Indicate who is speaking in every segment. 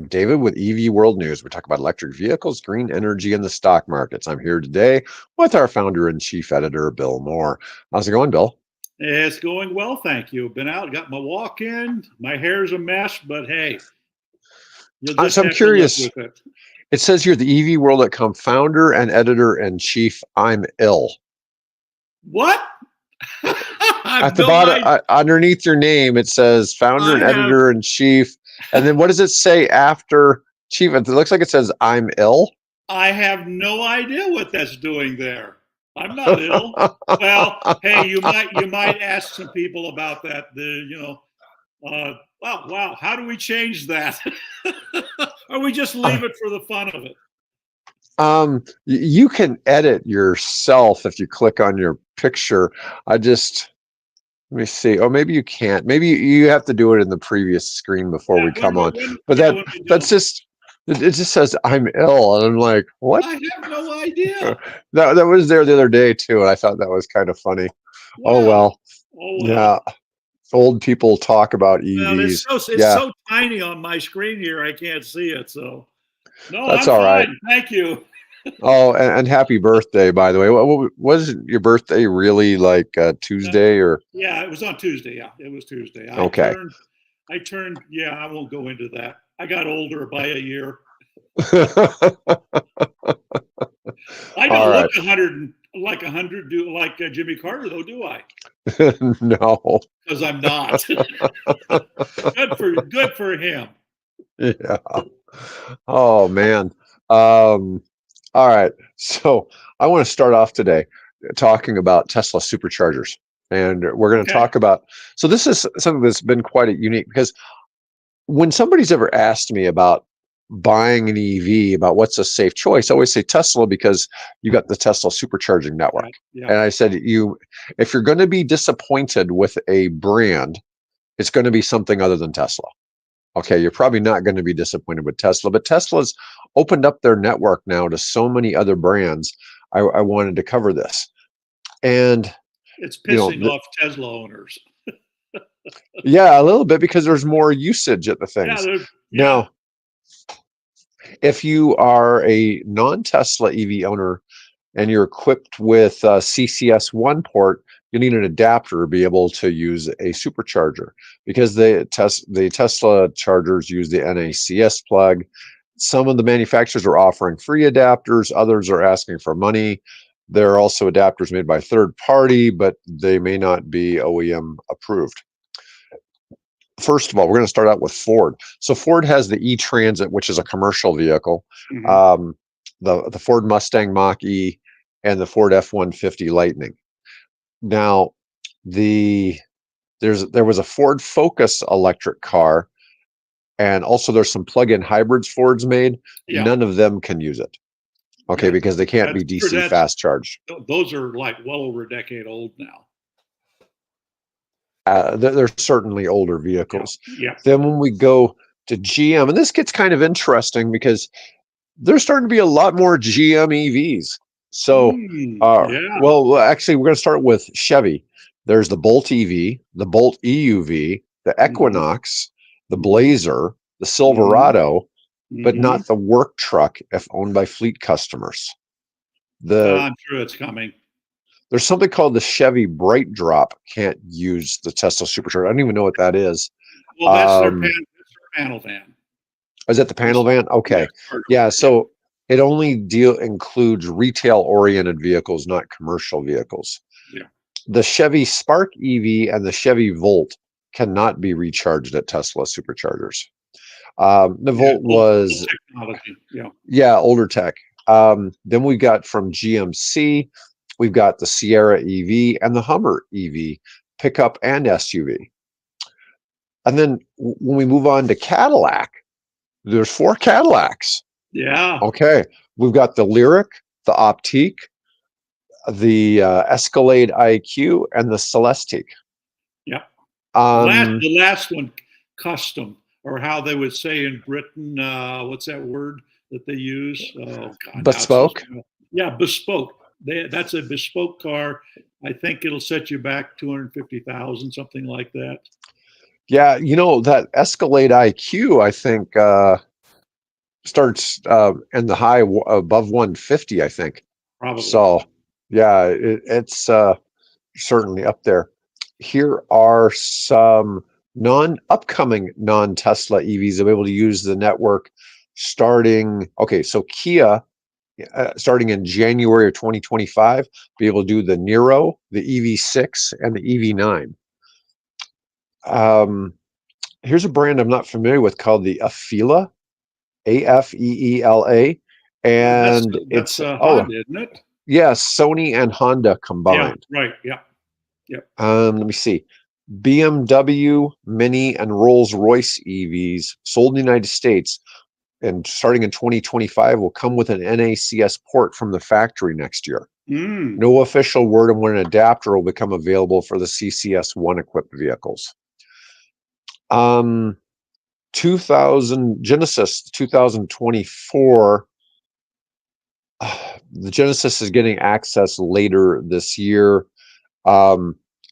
Speaker 1: David with EV World News. We talk about electric vehicles, green energy, and the stock markets. I'm here today with our founder and chief editor, Bill Moore. How's it going, Bill?
Speaker 2: It's going well, thank you. Been out, got my walk in. My hair's a mess, but hey, you'll just
Speaker 1: So I'm
Speaker 2: have to live
Speaker 1: curious.
Speaker 2: with it.
Speaker 1: It says here the EVworld.com founder and editor-in-chief, I'm ill.
Speaker 2: What? I
Speaker 1: At
Speaker 2: have
Speaker 1: the
Speaker 2: no
Speaker 1: bottom,
Speaker 2: idea.
Speaker 1: underneath your name, it says founder and
Speaker 2: I have
Speaker 1: editor-in-chief. And then what does it say after chief? It looks like it says I'm ill.
Speaker 2: I have no idea what that's doing there. I'm not ill. Well, hey, you might ask some people about that. Wow, how do we change that? Or we just leave it for the fun of it?
Speaker 1: You can edit yourself if you click on your picture. Let me see. Oh, maybe you can't. Maybe you have to do it in the previous screen before we come on. But that's just, it just says I'm ill. And I'm like, what?
Speaker 2: I have no idea.
Speaker 1: That was there the other day too. And I thought that was kind of funny.
Speaker 2: Wow.
Speaker 1: Oh, well.
Speaker 2: Oh, well.
Speaker 1: Yeah. Old people talk about EVs.
Speaker 2: Well, it's so tiny on my screen here, I can't see it. So, no,
Speaker 1: that's
Speaker 2: I'm
Speaker 1: all
Speaker 2: fine.
Speaker 1: right.
Speaker 2: Thank you.
Speaker 1: Oh, and happy birthday, by the way. What wasn't your birthday really like Tuesday or?
Speaker 2: Yeah, it was on Tuesday. Yeah, it was Tuesday.
Speaker 1: Okay.
Speaker 2: I turned. Yeah, I won't go into that. I got older by a year. I don't look 100 like 100 do like Jimmy Carter though, do I?
Speaker 1: No,
Speaker 2: because I'm not. Good for him.
Speaker 1: Yeah. Oh man. All right. So I want to start off today talking about Tesla superchargers, and we're going to talk about. So this is something that's been quite unique because when somebody's ever asked me about buying an EV, about what's a safe choice, I always say Tesla because you got the Tesla supercharging network. Yeah. And I said, if you're going to be disappointed with a brand, it's going to be something other than Tesla. Okay, you're probably not going to be disappointed with Tesla, but Tesla's opened up their network now to so many other brands. I wanted to cover this. And
Speaker 2: it's pissing off Tesla owners.
Speaker 1: Yeah, a little bit because there's more usage at the things. Now, if you are a non-Tesla EV owner and you're equipped with CCS1 port, you need an adapter to be able to use a supercharger because the Tesla chargers use the NACS plug. Some of the manufacturers are offering free adapters. Others are asking for money. There are also adapters made by third party, but they may not be OEM approved. First of all, we're going to start out with Ford. So Ford has the E-Transit, which is a commercial vehicle, the Ford Mustang Mach-E, and the Ford F-150 Lightning. Now, there was a Ford Focus electric car, and also there's some plug-in hybrids Ford's made. Yeah. None of them can use it. Okay, because they can't be DC fast charged.
Speaker 2: Those are like well over a decade old now.
Speaker 1: They're certainly older vehicles.
Speaker 2: Yeah.
Speaker 1: Then when we go to GM, and this gets kind of interesting because there's starting to be a lot more GM EVs. So, well, actually, we're going to start with Chevy. There's the Bolt EV, the Bolt EUV, the Equinox, the Blazer, the Silverado, but not the work truck if owned by fleet customers.
Speaker 2: I'm sure it's coming.
Speaker 1: There's something called the Chevy Bright Drop. Can't use the Tesla supercharger. I don't even know what that is.
Speaker 2: Well, that's their panel van.
Speaker 1: Is that the panel van? Okay. Yeah. So it only includes retail-oriented vehicles, not commercial vehicles.
Speaker 2: Yeah.
Speaker 1: The Chevy Spark EV and the Chevy Volt cannot be recharged at Tesla superchargers. The Volt was older tech. Then we got from GMC. We've got the Sierra EV and the Hummer EV, pickup and SUV. And then when we move on to Cadillac, there's 4 Cadillacs.
Speaker 2: Yeah.
Speaker 1: Okay. We've got the Lyriq, the Optiq, the Escalade IQ, and the Celestiq.
Speaker 2: Yeah. The last one, custom, or how they would say in Britain, what's that word that they use? Oh, God,
Speaker 1: bespoke.
Speaker 2: Yeah, bespoke. That's a bespoke car. I think it'll set you back 250,000, something like that.
Speaker 1: Yeah, that Escalade IQ, I think starts in the high above 150, I think.
Speaker 2: Probably.
Speaker 1: So, yeah, it's certainly up there. Here are some upcoming non-Tesla EVs able to use the network starting. Okay, so Kia, starting in January of 2025, be able to do the Niro, the EV6, and the EV9. Here's a brand I'm not familiar with called the Afeela, Afeela, and
Speaker 2: that's Honda, isn't it?
Speaker 1: Yes, Sony and Honda combined.
Speaker 2: Yeah, right. Yeah. Yep.
Speaker 1: Let me see. BMW, Mini, and Rolls-Royce EVs sold in the United States and starting in 2025 will come with an NACS port from the factory next year. No official word on when an adapter will become available for the CCS1 equipped vehicles. 2000 Genesis 2024. The Genesis is getting access later this year.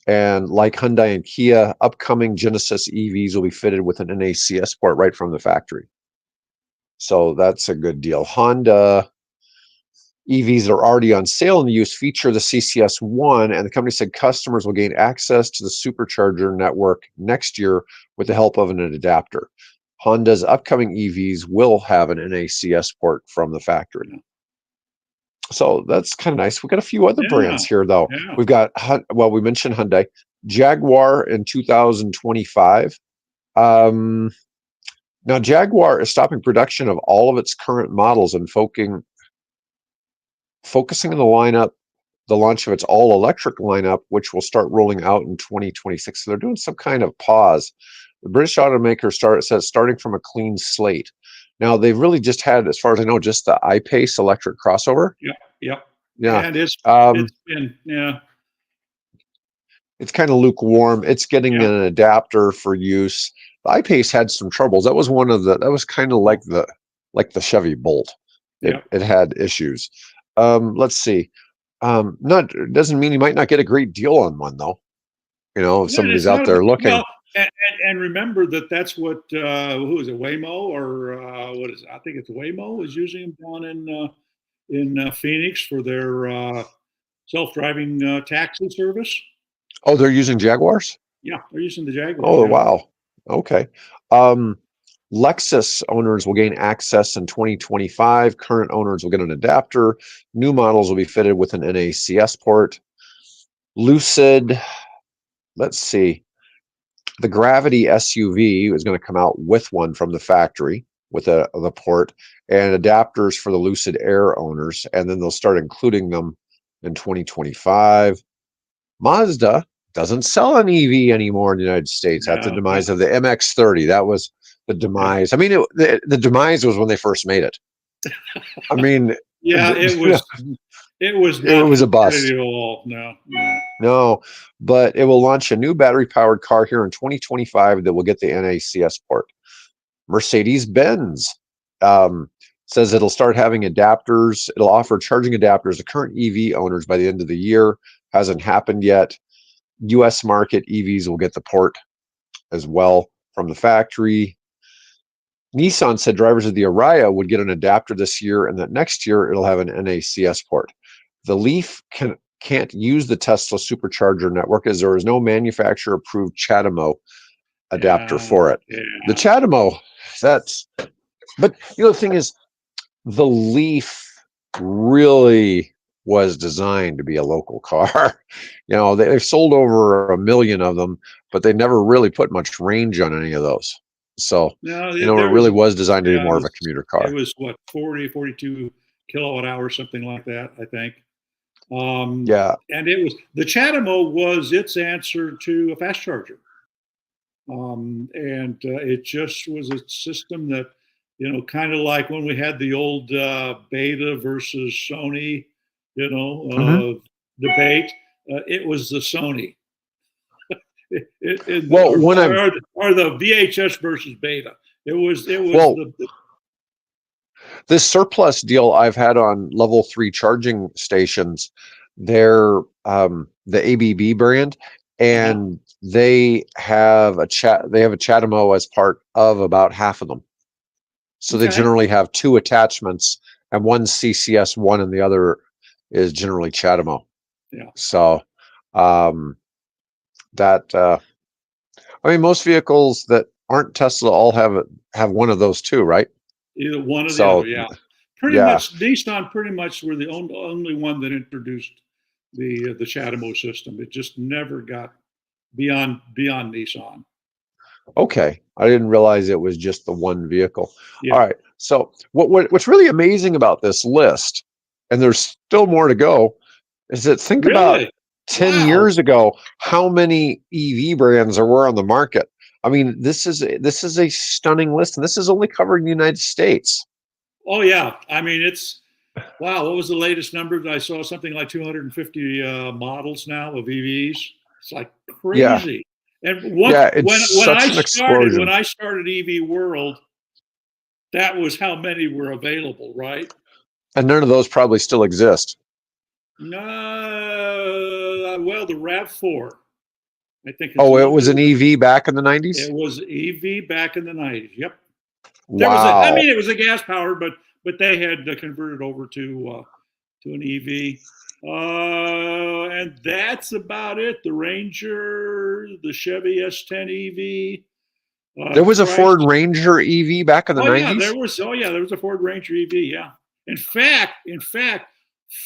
Speaker 1: And like Hyundai and Kia, upcoming Genesis EVs will be fitted with an NACS port right from the factory. So that's a good deal. Honda EVs that are already on sale in the US feature the CCS1, and the company said customers will gain access to the supercharger network next year with the help of an adapter. Honda's upcoming EVs will have an NACS port from the factory. So that's kind of nice. We've got a few other brands here, though.
Speaker 2: Yeah.
Speaker 1: We've got, well, we mentioned Hyundai. Jaguar in 2025. Now, Jaguar is stopping production of all of its current models and focusing on the launch of its all-electric lineup, which will start rolling out in 2026. So they're doing some kind of pause. The British automaker says starting from a clean slate. Now, they've really just had, as far as I know, just the I-Pace electric crossover.
Speaker 2: Yeah.
Speaker 1: And
Speaker 2: it's been,
Speaker 1: it's kind of lukewarm. It's getting an adapter for use. The I-Pace had some troubles. That was kind of like the Chevy Bolt. It had issues. Let's see. Doesn't mean you might not get a great deal on one, though. If somebody's out there looking.
Speaker 2: Well, and remember that's what who is it, Waymo, or what is it? I think it's Waymo is using them down in Phoenix for their self-driving taxi service.
Speaker 1: Oh, they're using Jaguars?
Speaker 2: Yeah, they're using the Jaguars.
Speaker 1: Oh, wow. Okay. Lexus owners will gain access in 2025. Current owners will get an adapter. New models will be fitted with an NACS port. Lucid, let's see. The Gravity SUV is going to come out with one from the factory with the port and adapters for the Lucid Air owners, and then they'll start including them in 2025. Mazda doesn't sell an EV anymore in the United States after the demise of the MX-30. That was the demise. I mean, the demise was when they first made it. I mean,
Speaker 2: it was. It was a bust. At all.
Speaker 1: No, but it will launch a new battery-powered car here in 2025 that will get the NACS port. Mercedes-Benz says it'll start having adapters. It'll offer charging adapters to current EV owners by the end of the year. Hasn't happened yet. U.S. market EVs will get the port as well from the factory. Nissan said drivers of the Ariya would get an adapter this year, and that next year it'll have an NACS port. The Leaf can't use the Tesla supercharger network as there is no manufacturer-approved CHAdeMO adapter for it. The CHAdeMO, but the thing is, the Leaf really was designed to be a local car. They've sold over 1 million of them, but they never really put much range on any of those. So, it really was designed to be more of a commuter car.
Speaker 2: It was what, 42 kilowatt hours, something like that, I think. And it was, the CHAdeMO was its answer to a fast charger. And it just was a system that, kind of like when we had the old Beta versus Sony, debate. It was the Sony. Or the VHS versus Beta. It was
Speaker 1: this surplus deal I've had on level 3 charging stations. They're the ABB brand, and they have a CHAdeMO as part of about half of them. So they generally have two attachments, and one's CCS one and the other is generally CHAdeMO.
Speaker 2: Yeah.
Speaker 1: So I mean, most vehicles that aren't Tesla all have one of those too, right?
Speaker 2: Either one or the other, yeah. Pretty much, Nissan pretty much were the only one that introduced the CHAdeMO system. It just never got beyond Nissan.
Speaker 1: Okay, I didn't realize it was just the one vehicle.
Speaker 2: Yeah.
Speaker 1: All right, so what's really amazing about this list, and there's still more to go, is that think about 10 years ago how many EV brands there were on the market. I mean, this is a stunning list, and this is only covering the United States.
Speaker 2: Oh yeah, I mean it's wow. What was the latest number? I saw something like 250 models now of EVs. It's like crazy.
Speaker 1: Yeah.
Speaker 2: And when I started EV World, that was how many were available, right?
Speaker 1: And none of those probably still exist.
Speaker 2: No, well, the RAV4, I think.
Speaker 1: It was an EV back in the 90s?
Speaker 2: It was EV back in the 90s. Yep.
Speaker 1: Wow.
Speaker 2: It was a gas powered, but they had converted over to an EV. And that's about it. The Ranger, the Chevy S10 EV.
Speaker 1: There was a Ford Ranger EV back in the 90s?
Speaker 2: Yeah, there was a Ford Ranger EV, yeah. In fact,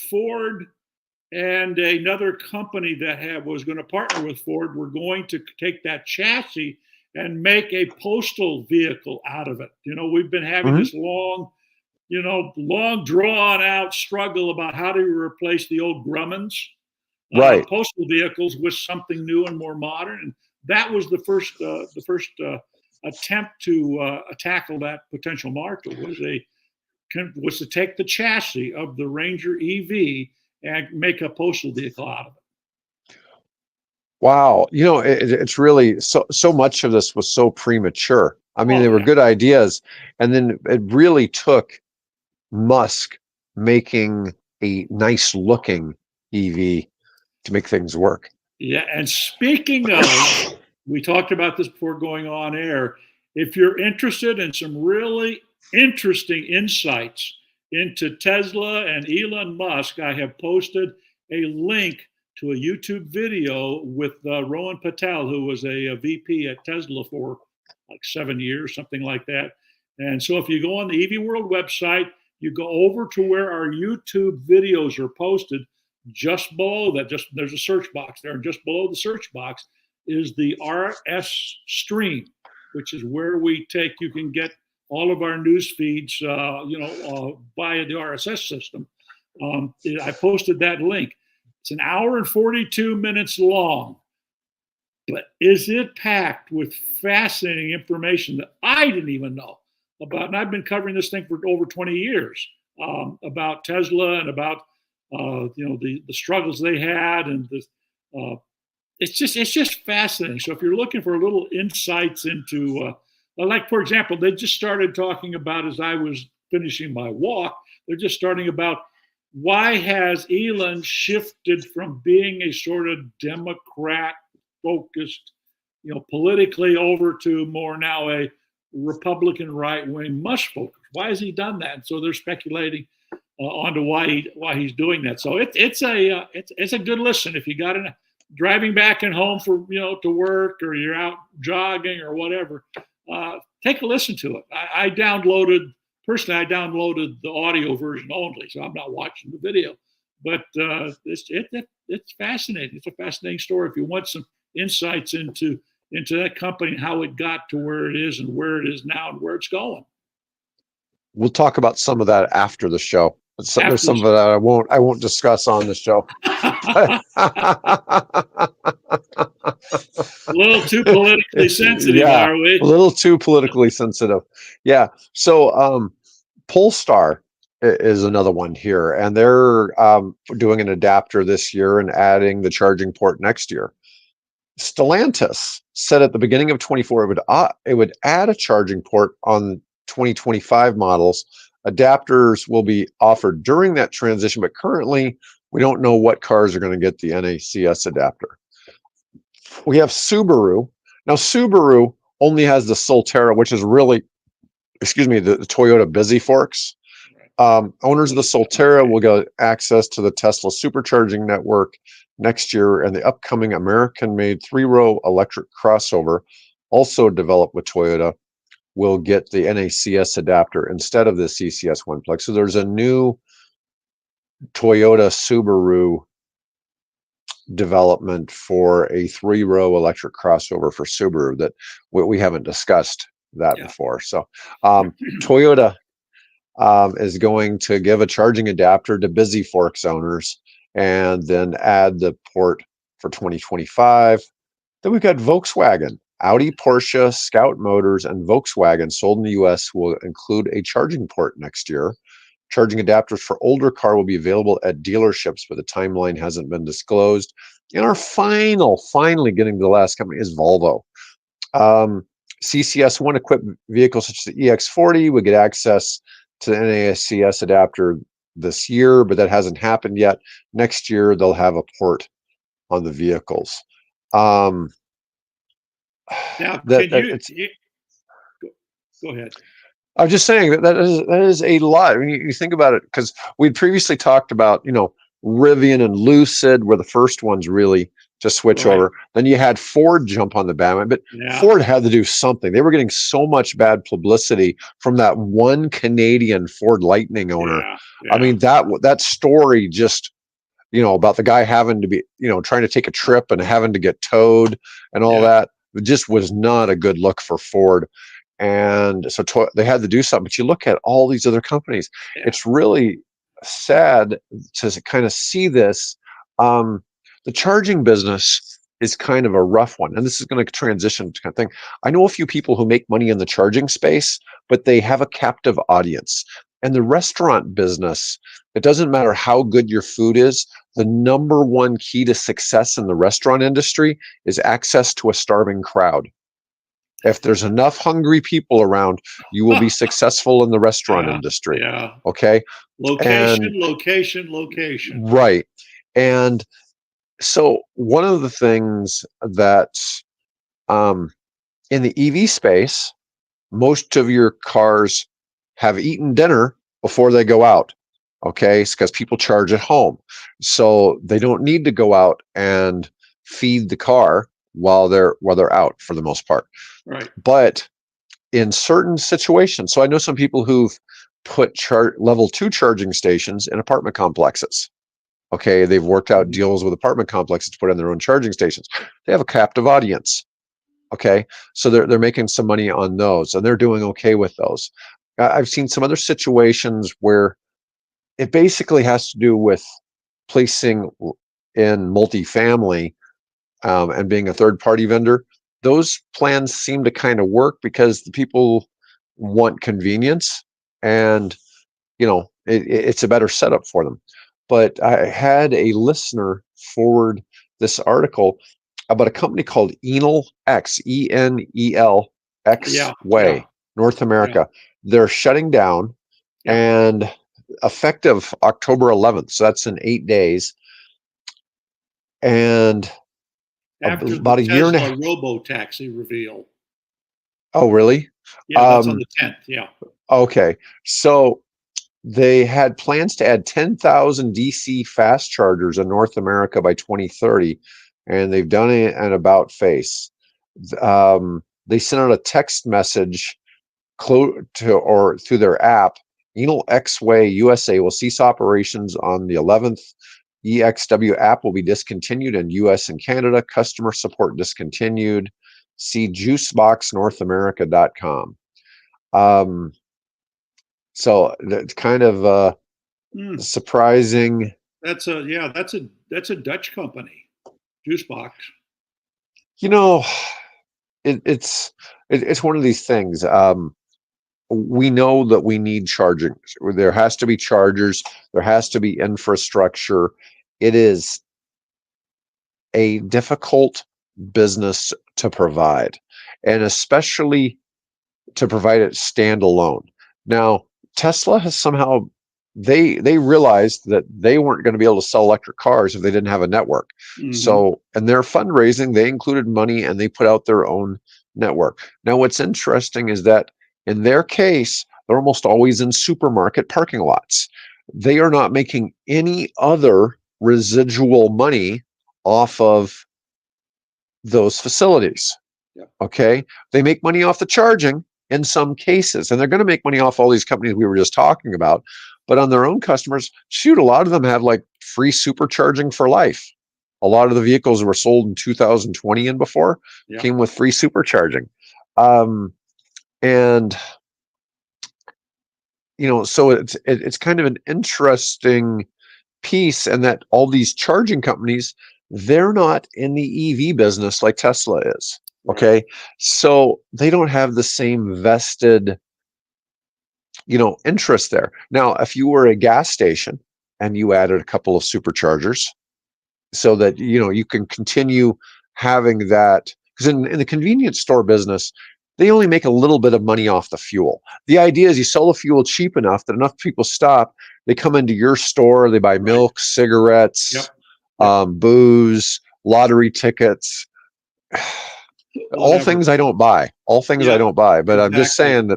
Speaker 2: Ford and another company that was going to partner with Ford were going to take that chassis and make a postal vehicle out of it. You know, we've been having this long drawn out struggle about how do you replace the old Grummins, postal vehicles with something new and more modern. And that was the first attempt to tackle that potential market was to take the chassis of the Ranger EV and make a postal vehicle out of it.
Speaker 1: Wow. You know, it's really so much of this was so premature. I mean, they were good ideas. And then it really took Musk making a nice looking EV to make things work.
Speaker 2: Yeah. And speaking of, we talked about this before going on air. If you're interested in some really interesting insights into Tesla and Elon Musk, I have posted a link to a YouTube video with Rohan Patel, who was a VP at Tesla for like 7 years, something like that. And so if you go on the EV World website, you go over to where our YouTube videos are posted. Just below that, there's a search box there, and just below the search box is the RS stream, which is where you can get all of our news feeds, via the RSS system. I posted that link. It's an hour and 42 minutes long, but is it packed with fascinating information that I didn't even know about? And I've been covering this thing for over 20 years, about Tesla and about the struggles they had, and it's just fascinating. So if you're looking for little insights into like, for example, they just started talking about, as I was finishing my walk, they're just starting about why has Elon shifted from being a sort of Democrat-focused, politically, over to more now a Republican right-wing Musk focus. Why has he done that? So they're speculating onto why he's doing that. So it's a good listen if you got driving back and home for to work, or you're out jogging or whatever. Take a listen to it. I downloaded the audio version only, so I'm not watching the video. But it's fascinating. It's a fascinating story. If you want some insights into that company and how it got to where it is and where it is now and where it's going.
Speaker 1: We'll talk about some of that after the show. There's some of that I won't discuss on the show.
Speaker 2: A little too politically sensitive, are we?
Speaker 1: A little too politically sensitive. Yeah. So Polestar is another one here, and they're doing an adapter this year and adding the charging port next year. Stellantis said at the beginning of 24 it would add a charging port on 2025 models. Adapters will be offered during that transition, but currently we don't know what cars are going to get the NACS adapter. We have Subaru. Now, Subaru only has the Solterra, which is really the Toyota Busy Forks. Owners of the Solterra will get access to the Tesla supercharging network next year, and the upcoming American-made 3-row electric crossover, also developed with Toyota, will get the NACS adapter instead of the CCS one plug. So there's a new Toyota Subaru development for a 3-row electric crossover for Subaru that we haven't discussed that before. So Toyota is going to give a charging adapter to Busy Forks owners and then add the port for 2025. Then we've got Volkswagen. Audi, Porsche, Scout Motors, and Volkswagen sold in the US will include a charging port next year. Charging adapters for older car will be available at dealerships, but the timeline hasn't been disclosed. And our finally getting to the last company is Volvo. CCS1 equipped vehicles such as the EX40 would get access to the NACS adapter this year, but that hasn't happened yet. Next year, they'll have a port on the vehicles.
Speaker 2: Now, go ahead.
Speaker 1: I'm just saying that is a lot. I mean, you think about it, because we'd previously talked about, Rivian and Lucid were the first ones really to switch over. Then you had Ford jump on the bandwagon, but Ford had to do something. They were getting so much bad publicity from that one Canadian Ford Lightning owner. I mean, that story just, about the guy having to be, trying to take a trip and having to get towed and all that, it just was not a good look for Ford. And so they had to do something. But you look at all these other companies, it's really sad to kind of see this. The charging business is kind of a rough one. And this is going to transition to kind of thing. I know a few people who make money in the charging space, but they have a captive audience. And the restaurant business, it doesn't matter how good your food is. The number one key to success in the restaurant industry is access to a starving crowd. If there's enough hungry people around, you will be successful in the restaurant industry. Okay.
Speaker 2: Location.
Speaker 1: Right. And so one of the things that in the EV space, most of your cars have eaten dinner before they go out. Okay. It's because people charge at home. So they don't need to go out and feed the car while they're out for the most part.
Speaker 2: Right.
Speaker 1: But in certain situations, so I know some people who've put level 2 charging stations in apartment complexes. Okay, they've worked out deals with apartment complexes to put in their own charging stations. They have a captive audience. Okay, so they're making some money on those, and they're doing okay with those. I've seen some other situations where it basically has to do with placing in multifamily and being a third-party vendor. Those plans seem to kind of work because the people want convenience, and it's a better setup for them. But I had a listener forward this article about a company called Enel X, Enel X Way, North America. They're shutting down, and effective October 11th. So that's in 8 days. And
Speaker 2: after
Speaker 1: about a year and a half.
Speaker 2: Robo-taxi reveal.
Speaker 1: Oh, really?
Speaker 2: Yeah, that's on the 10th. Yeah.
Speaker 1: Okay. So they had plans to add 10,000 DC fast chargers in North America by 2030, and they've done it an about face. They sent out a text message through their app. Enel X-Way USA will cease operations on the 11th. EXW app will be discontinued in US and Canada. Customer support discontinued. See juiceboxnorthamerica.com. So that's kind of surprising.
Speaker 2: That's a Dutch company, Juicebox.
Speaker 1: It's one of these things. We know that we need charging. There has to be chargers. There has to be infrastructure. It is a difficult business to provide, and especially to provide it standalone. Now, Tesla has somehow, they realized that they weren't going to be able to sell electric cars if they didn't have a network. Mm-hmm. So in their fundraising, they included money and they put out their own network. Now, what's interesting is that In their case, they're almost always in supermarket parking lots. They are not making any other residual money off of those facilities.
Speaker 2: Yep.
Speaker 1: Okay. They make money off the charging in some cases, and they're going to make money off all these companies we were just talking about. But on their own customers, shoot, a lot of them have like free supercharging for life. A lot of the vehicles that were sold in 2020 and before came with free supercharging. And so it's kind of an interesting piece, and that all these charging companies, they're not in the EV business like Tesla is. Okay. Right. So they don't have the same vested, interest there. Now, if you were a gas station and you added a couple of superchargers so that, you can continue having that, because in the convenience store business, they only make a little bit of money off the fuel. The idea is you sell the fuel cheap enough that enough people stop, they come into your store, they buy milk, cigarettes, booze, lottery tickets, all things I don't buy, I don't buy, but exactly. I'm just saying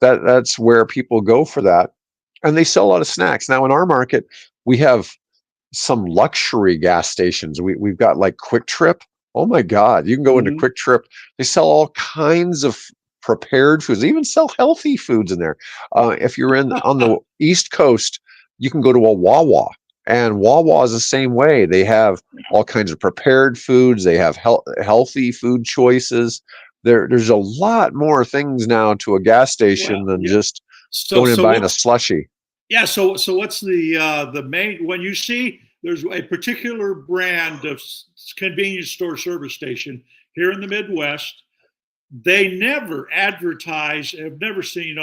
Speaker 1: that's where people go for that. And they sell a lot of snacks. Now in our market, we have some luxury gas stations. We've got like Quick Trip. Oh my God, you can go into Quick Trip. They sell all kinds of prepared foods. They even sell healthy foods in there. If you're on the East Coast, you can go to a Wawa, and Wawa is the same way. They have all kinds of prepared foods. They have healthy food choices. There's a lot more things now to a gas station than just going and buying a slushie.
Speaker 2: Yeah. So what's the main, when you see there's a particular brand of convenience store service station here in the Midwest, they never advertise, I've never seen,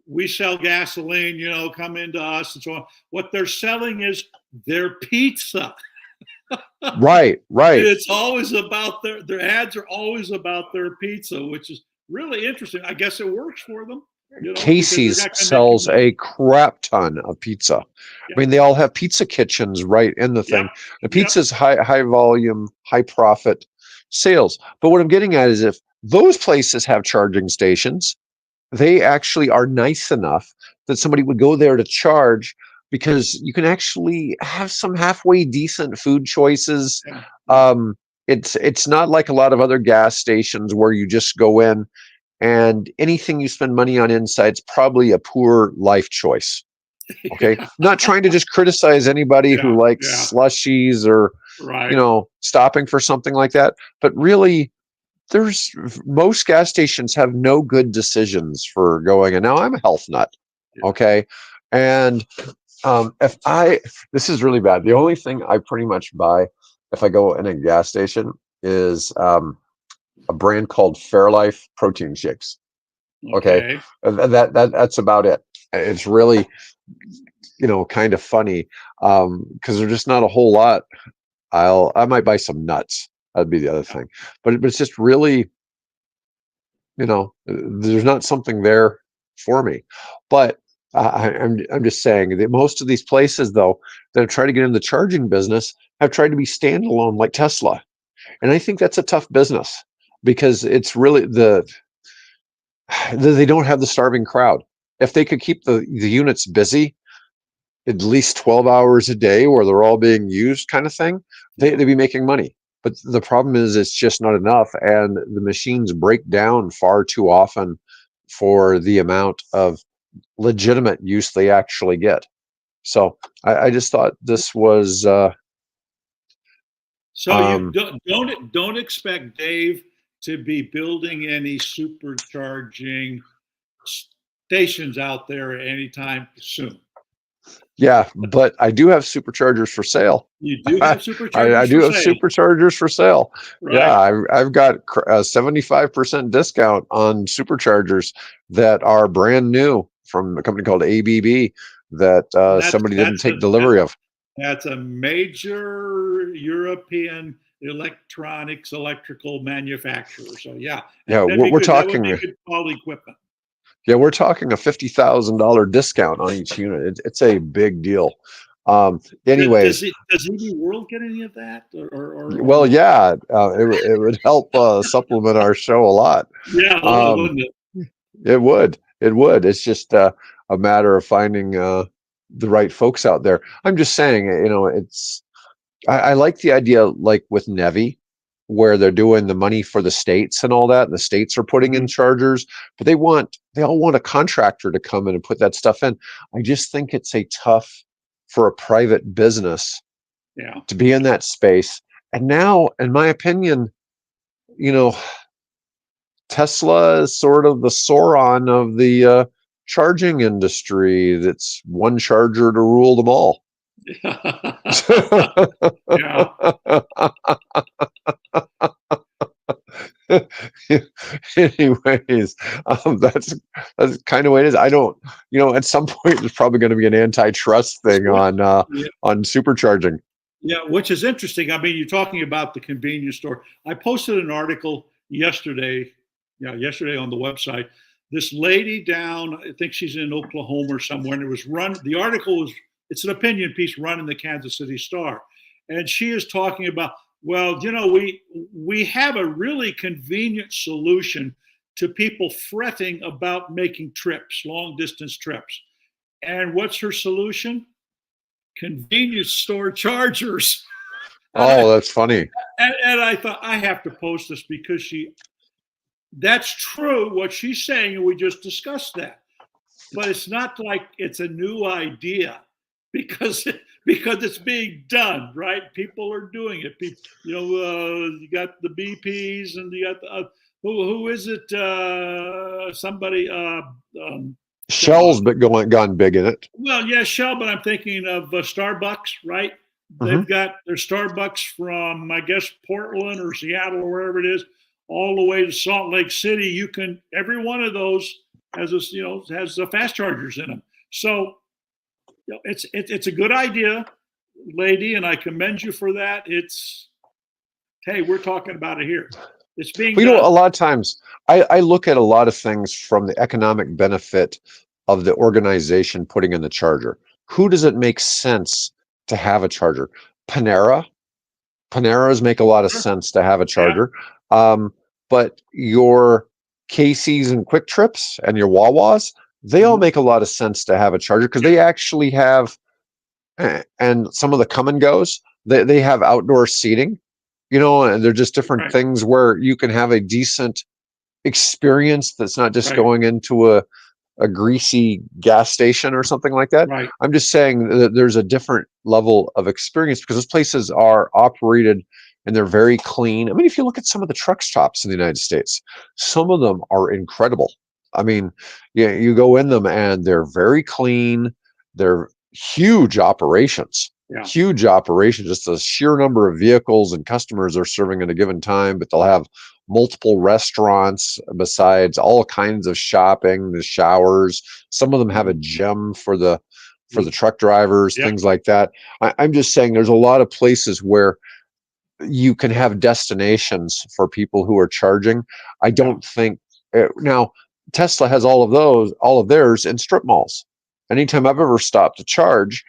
Speaker 2: we sell gasoline, come into us and so on. What they're selling is their pizza.
Speaker 1: Right.
Speaker 2: It's always about their ads are always about their pizza, which is really interesting. I guess it works for them.
Speaker 1: Casey's sells a crap ton of pizza. I mean, they all have pizza kitchens right in the thing. The pizza's high volume, high profit sales. But what I'm getting at is, if those places have charging stations, they actually are nice enough that somebody would go there to charge, because you can actually have some halfway decent food choices. It's not like a lot of other gas stations where you just go in and anything you spend money on inside's probably a poor life choice. Okay. Not trying to just criticize anybody who likes slushies or, stopping for something like that. But really, most gas stations have no good decisions for going. And now I'm a health nut. Okay. And this is really bad. The only thing I pretty much buy if I go in a gas station is, a brand called Fairlife protein shakes. Okay. That's about it. It's really, kind of funny, because there's just not a whole lot. I might buy some nuts. That'd be the other thing. But it's just really, there's not something there for me. But I'm just saying that most of these places, though, that have tried to get in the charging business have tried to be standalone like Tesla. And I think that's a tough business, because it's really they don't have the starving crowd. If they could keep the units busy at least 12 hours a day where they're all being used, kind of thing, they'd be making money. But the problem is, it's just not enough, and the machines break down far too often for the amount of legitimate use they actually get. So I just thought this was
Speaker 2: so you don't expect Dave to be building any supercharging stations out there anytime soon.
Speaker 1: Yeah, but I do have superchargers for sale.
Speaker 2: You do have superchargers.
Speaker 1: I do have superchargers for sale. Right. Yeah, I've got a 75% discount on superchargers that are brand new from a company called ABB that somebody didn't take delivery of.
Speaker 2: That's a major European electrical manufacturer. So
Speaker 1: we're talking
Speaker 2: good quality equipment.
Speaker 1: Yeah, we're talking a $50,000 discount on each unit. It's a big deal. Anyway,
Speaker 2: does EV World get any of that?
Speaker 1: Well, yeah, it would help supplement our show a lot.
Speaker 2: Yeah, wouldn't it?
Speaker 1: It would. It would. It's just a matter of finding the right folks out there. I'm just saying, it's. I like the idea, like with Nevi, where they're doing the money for the states and all that, and the states are putting in chargers, but they all want a contractor to come in and put that stuff in. I just think it's a tough for a private business to be in that space. And now, in my opinion, Tesla is sort of the Sauron of the charging industry. That's one charger to rule them all.
Speaker 2: Yeah.
Speaker 1: Anyways, that's kind of what it is. I don't, at some point there's probably going to be an antitrust thing on supercharging.
Speaker 2: Yeah, which is interesting. I mean, you're talking about the convenience store. I posted an article yesterday on the website. This lady down, I think she's in Oklahoma or somewhere, and it was the article was, it's an opinion piece run in the Kansas City Star. And she is talking about, well, we have a really convenient solution to people fretting about making trips, long distance trips. And what's her solution? Convenience store chargers.
Speaker 1: That's funny.
Speaker 2: And I thought, I have to post this because that's true what she's saying, and we just discussed that. But it's not like it's a new idea because it's being done, right? People are doing it. You got the BPs and you got the who is it? Somebody.
Speaker 1: Shell's gone big in it.
Speaker 2: Well, yeah, Shell, but I'm thinking of Starbucks, right? They've got their Starbucks from, I guess, Portland or Seattle or wherever it is, all the way to Salt Lake City. Every one of those has has fast chargers in them. So it's a good idea, lady, and I commend you for that. Hey, we're talking about it here. It's being
Speaker 1: a lot of times I look at a lot of things from the economic benefit of the organization putting in the charger. Who does it make sense to have a charger? Paneras make a lot of sense to have a charger. Yeah. But your Casey's and Quick Trips and your Wawas, they all make a lot of sense to have a charger because they actually have, and some of the come and goes, they have outdoor seating. And they're just different things where you can have a decent experience that's not just going into a greasy gas station or something like that.
Speaker 2: Right.
Speaker 1: I'm just saying that there's a different level of experience because those places are operated and they're very clean. I mean, if you look at some of the truck stops in the United States, some of them are incredible. I mean, you go in them and they're very clean. They're huge operations. Yeah. Huge operation, just the sheer number of vehicles and customers they're serving at a given time, but they'll have multiple restaurants besides all kinds of shopping, the showers. Some of them have a gym for the truck drivers, things like that. I'm just saying there's a lot of places where you can have destinations for people who are charging. I don't think now Tesla has all of theirs in strip malls. Anytime I've ever stopped to charge,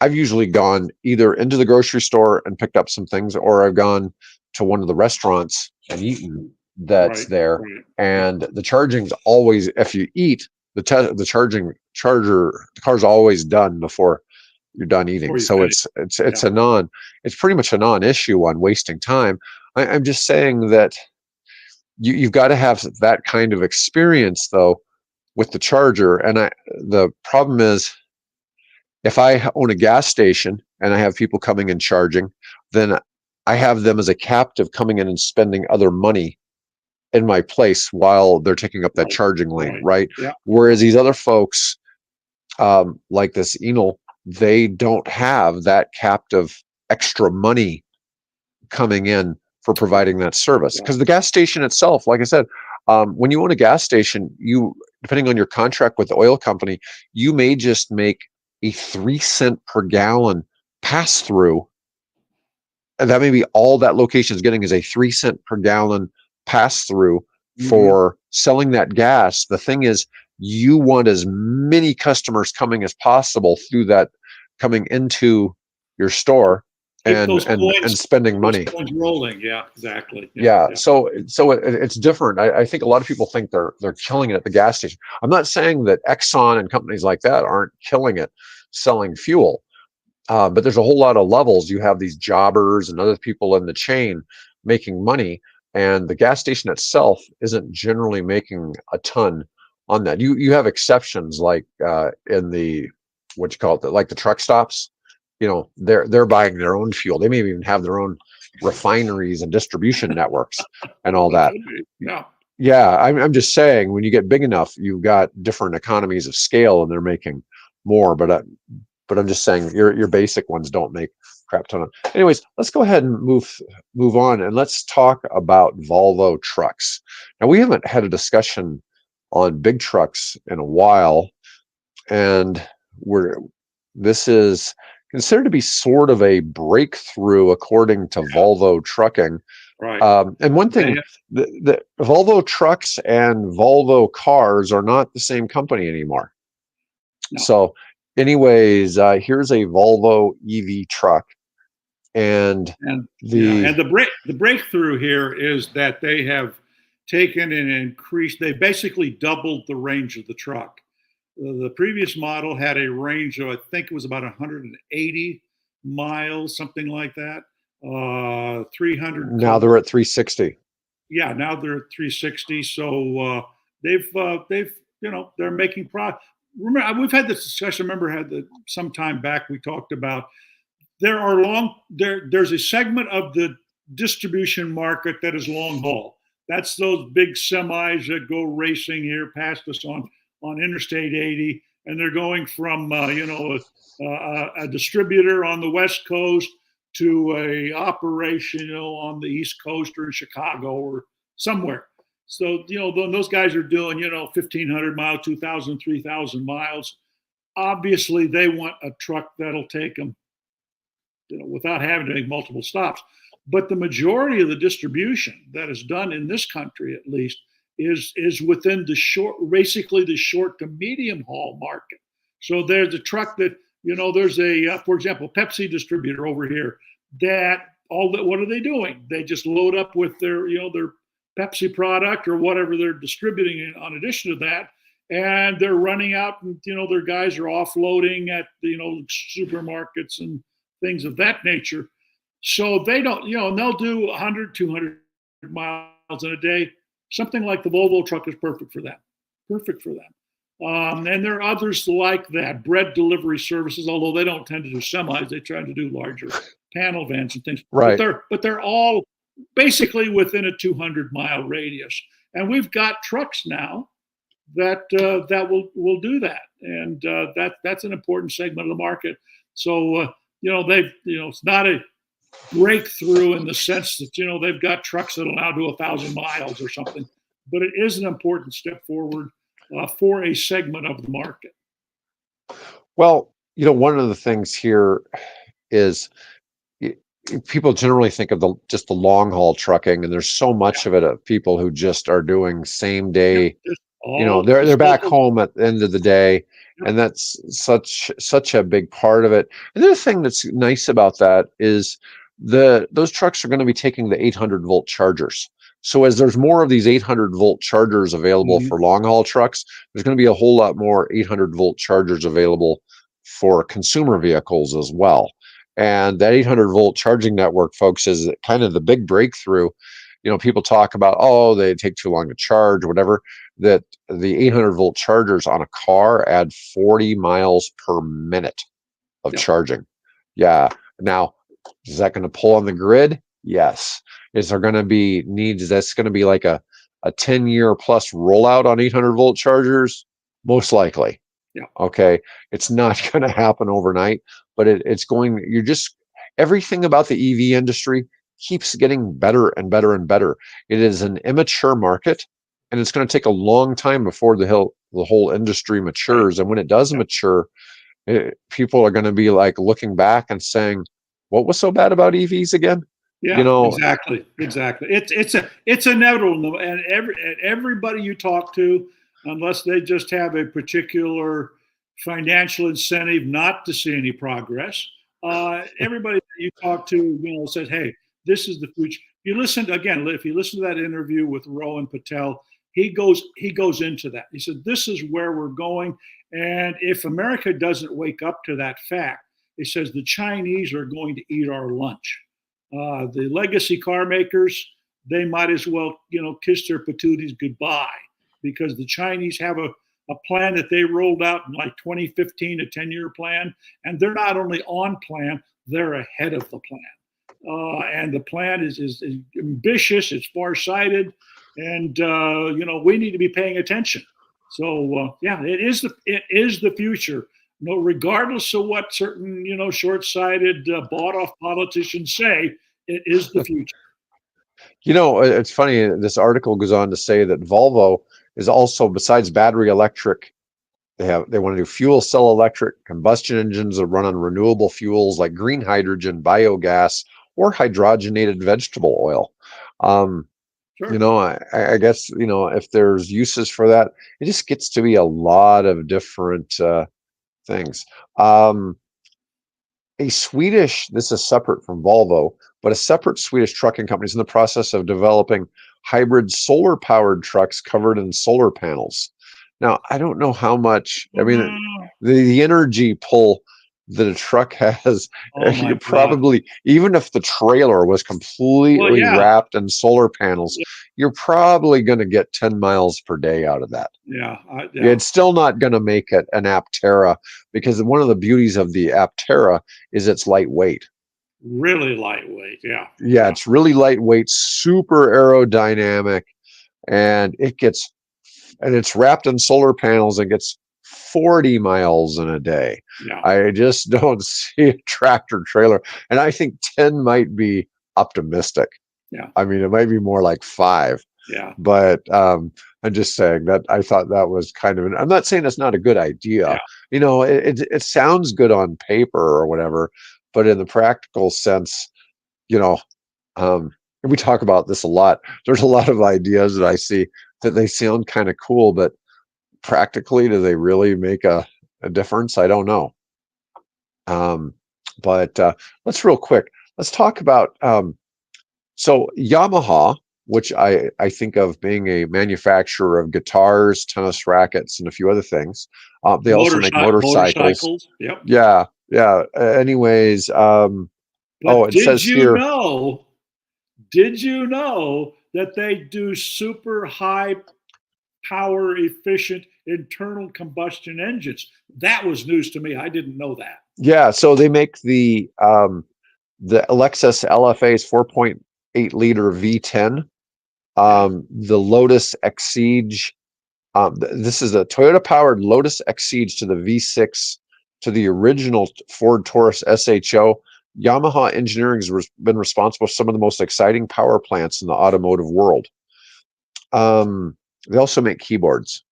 Speaker 1: I've usually gone either into the grocery store and picked up some things, or I've gone to one of the restaurants and eaten that's there. Right. And the charging's always, if you eat, the car's always done before you're done eating. So it's pretty much a non-issue on wasting time. I'm just saying that you've got to have that kind of experience though with the charger. And the problem is, if I own a gas station and I have people coming and charging, then I have them as a captive coming in and spending other money in my place while they're taking up that charging lane, right? Yeah. Whereas these other folks, like this Enel, they don't have that captive extra money coming in for providing that service. Because the gas station itself, like I said, when you own a gas station, depending on your contract with the oil company, you may just make a 3-cent per gallon pass through. And that may be all that location is getting is a 3-cent per gallon pass through for selling that gas. The thing is, you want as many customers coming as possible through that, coming into your store and spending money.
Speaker 2: Coins rolling. Yeah, exactly.
Speaker 1: Yeah. So it's different. I think a lot of people think they're killing it at the gas station. I'm not saying that Exxon and companies like that aren't killing it selling fuel, but there's a whole lot of levels. You have these jobbers and other people in the chain making money, and the gas station itself isn't generally making a ton on that. You have exceptions like in the what you call it, like the truck stops. They're buying their own fuel. They may even have their own refineries and distribution networks and all that. Yeah, I'm just saying, when you get big enough, you've got different economies of scale, and they're making more. But I'm just saying, your basic ones don't make crap ton of. Anyways, let's go ahead and move on, and let's talk about Volvo trucks. Now, we haven't had a discussion on big trucks in a while, and this is considered to be sort of a breakthrough according to Volvo Trucking.
Speaker 2: Right.
Speaker 1: And one thing, the Volvo trucks and Volvo cars are not the same company anymore. No. So anyways, here's a Volvo EV truck. And
Speaker 2: the breakthrough here is that they have taken and increased, they basically doubled the range of the truck. The previous model had a range of, I think it was about 180 miles, something like that. 300.
Speaker 1: Now they're at 360.
Speaker 2: Yeah, now they're at 360. So they're making progress. Remember, we've had this discussion. Remember, some time back we talked about there's a segment of the distribution market that is long haul. That's those big semis that go racing here past us on Interstate 80, and they're going from a distributor on the West Coast to a operation on the East Coast or in Chicago or somewhere. So those guys are doing 1,500 miles, 2,000, 3,000 miles. Obviously, they want a truck that'll take them without having to make multiple stops. But the majority of the distribution that is done in this country, at least, is within basically the short to medium haul market. So there's a truck that, there's for example, Pepsi distributor over here what are they doing? They just load up with their Pepsi product or whatever they're distributing in addition to that. And they're running out and, their guys are offloading at, supermarkets and things of that nature. So they don't, they'll do 100, 200 miles in a day. Something like the Volvo truck is perfect for them. And there are others like that, bread delivery services, although they don't tend to do semis. They try to do larger panel vans and things.
Speaker 1: Right.
Speaker 2: But they're all basically within a 200-mile radius. And we've got trucks now that will do that. And that's an important segment of the market. So, it's not a breakthrough in the sense that, they've got trucks that'll now do 1,000 miles or something, but it is an important step forward for a segment of the market.
Speaker 1: Well, one of the things here is people generally think of just the long haul trucking, and there's so much of it of people who just are doing same day. They're back home at the end of the day, and that's such a big part of it. Another thing that's nice about that is those trucks are going to be taking the 800-volt chargers. So as there's more of these 800-volt chargers available for long haul trucks, there's going to be a whole lot more 800-volt chargers available for consumer vehicles as well. And that 800-volt charging network, folks, is kind of the big breakthrough. People talk about, they take too long to charge or whatever, that the 800-volt chargers on a car add 40 miles per minute of charging. Yeah. Now, is that going to pull on the grid? Yes. Is there going to be needs? That's going to be like a 10-year plus rollout on 800-volt chargers? Most likely.
Speaker 2: Yeah.
Speaker 1: Okay. It's not going to happen overnight, but everything about the EV industry keeps getting better and better and better. It is an immature market, and it's going to take a long time before the whole industry matures. And when it does mature, people are going to be like looking back and saying, what was so bad about EVs again?
Speaker 2: Yeah, exactly. It's inevitable, and everybody you talk to, unless they just have a particular financial incentive not to see any progress, everybody you talk to, says, hey, this is the future. If you listen to that interview with Rohan Patel, he goes into that. He said, this is where we're going. And if America doesn't wake up to that fact, he says the Chinese are going to eat our lunch. The legacy car makers, they might as well, kiss their patooties goodbye, because the Chinese have a plan that they rolled out in like 2015, a 10-year plan. And they're not only on plan, they're ahead of the plan. And the plan is ambitious, it's farsighted, and we need to be paying attention. So it is the future. Regardless of what certain short-sighted, bought-off politicians say, it is the future.
Speaker 1: It's funny. This article goes on to say that Volvo is also, besides battery electric, they want to do fuel cell electric, combustion engines that run on renewable fuels like green hydrogen, biogas, or hydrogenated vegetable oil. Sure. I guess, if there's uses for that, it just gets to be a lot of different things. This is separate from Volvo, but a separate Swedish trucking company is in the process of developing hybrid solar-powered trucks covered in solar panels. Now, I don't know how much, the energy pull that a truck has, you probably, even if the trailer was completely wrapped in solar panels, you're probably going to get 10 miles per day out of that. It's still not going to make it an Aptera, because one of the beauties of the Aptera is it's lightweight.
Speaker 2: Really lightweight,
Speaker 1: yeah, it's really lightweight, super aerodynamic, and it's wrapped in solar panels and gets 40 miles in a day. I just don't see a tractor trailer, and I think 10 might be optimistic. It might be more like 5. But I'm just saying that I thought that was kind of I'm not saying it's not a good idea. It sounds good on paper or whatever, but in the practical sense, and we talk about this a lot. There's a lot of ideas that I see that they sound kind of cool, but practically, do they really make a difference? I don't know. But let's talk about so Yamaha, which I think of being a manufacturer of guitars, tennis rackets, and a few other things. They also make motorcycles.
Speaker 2: Yep.
Speaker 1: Yeah. Anyways, it says here.
Speaker 2: Did you know that they do super high power efficient internal combustion engines? That was news to me. I didn't know that.
Speaker 1: Yeah, so they make the Lexus LFA's 4.8 liter V10, the Lotus Exige. This is a Toyota powered Lotus Exige to the V6 to the original Ford Taurus SHO. Yamaha Engineering has been responsible for some of the most exciting power plants in the automotive world. They also make keyboards.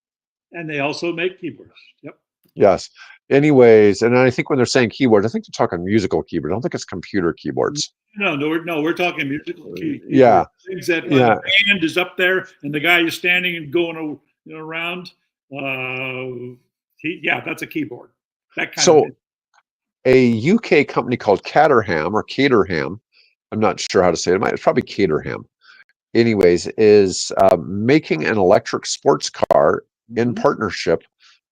Speaker 2: Yep.
Speaker 1: Yes. Anyways, and I think when they're saying keyboards, I think they're talking musical keyboards. I don't think it's computer keyboards.
Speaker 2: No, we're talking musical keyboards.
Speaker 1: Yeah.
Speaker 2: Things that the band is up there and the guy is standing and going around. That's a keyboard. That kind of.
Speaker 1: A UK company called Caterham, I'm not sure how to say it. It's probably Caterham. Anyways, is making an electric sports car in partnership